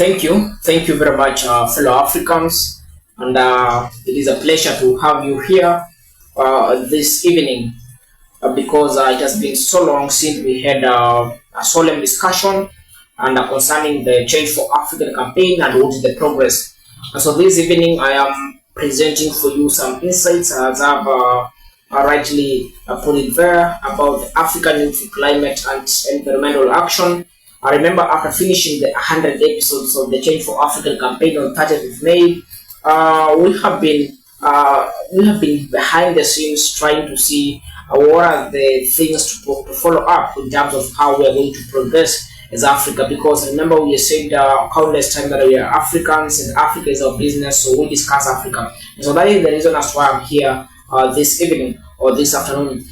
Thank you very much, fellow Africans, and it is a pleasure to have you here this evening because it has been so long since we had a solemn discussion and concerning the Change for African campaign and what is the progress. And so this evening I am presenting for you some insights as I've rightly put it there about the African Youth for Climate and Environmental Action. I remember after finishing the 100 episodes of the Change for African campaign on 30th of May, we have been behind the scenes trying to see what are the things to follow up in terms of how we are going to progress as Africa. Because remember, we have said countless times that we are Africans and Africa is our business, so we discuss Africa. And so that is the reason as why I'm here this evening or this afternoon.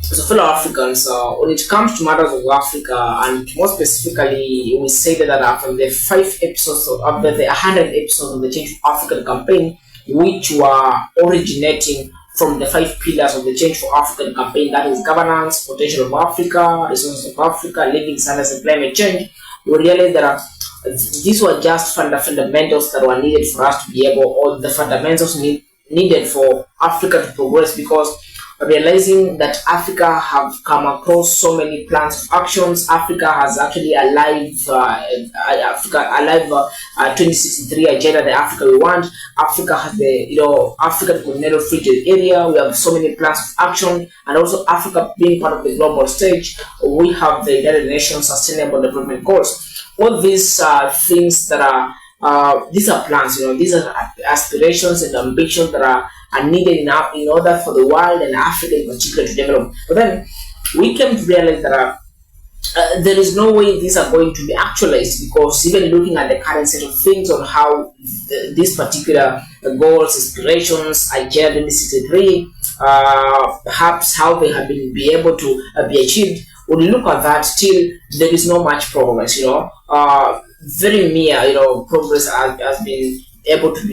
So fellow Africans, when it comes to matters of Africa, and more specifically, we say that after the 5 episodes after the 100 episodes of the Change for African campaign, which were originating from the 5 pillars of the Change for African campaign, that is governance, potential of Africa, resources of Africa, living standards and climate change, we realized that these were just fundamentals that were needed for us to be able, or the fundamentals needed for Africa to progress, because realizing that Africa have come across so many plans of actions. Africa has actually Africa alive 2063 agenda, the Africa we want. Africa has the African continental free trade area. We have so many plans of action, and also Africa being part of the global stage. We have the United Nations Sustainable Development Goals. All these things that are these are plans, these are aspirations and ambitions that are needed in order for the world and Africa in particular to develop. But then we came to realize that there is no way these are going to be actualized, because even looking at the current set of things on how these particular goals, aspirations, Agenda 2063, perhaps how they have been be able to be achieved, when you look at that, still there is not much progress. Very mere progress has been able to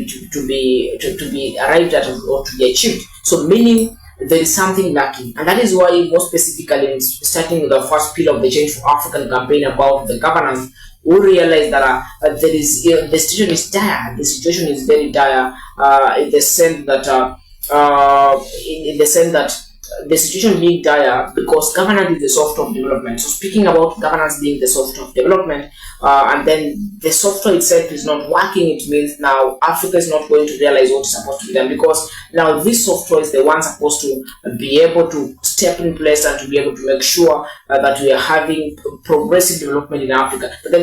be arrived at or to be achieved. So meaning there is something lacking, and that is why, more specifically, starting with the first pillar of the Change for African campaign about the governance, we realize that there is the situation is dire. The situation is very dire in the sense that the situation being dire because governance is the software of development. So speaking about governance being the software of development, and then the software itself is not working, it means now Africa is not going to realize what is supposed to be done, because now this software is the one supposed to be able to step in place and to be able to make sure that we are having progressive development in Africa. But then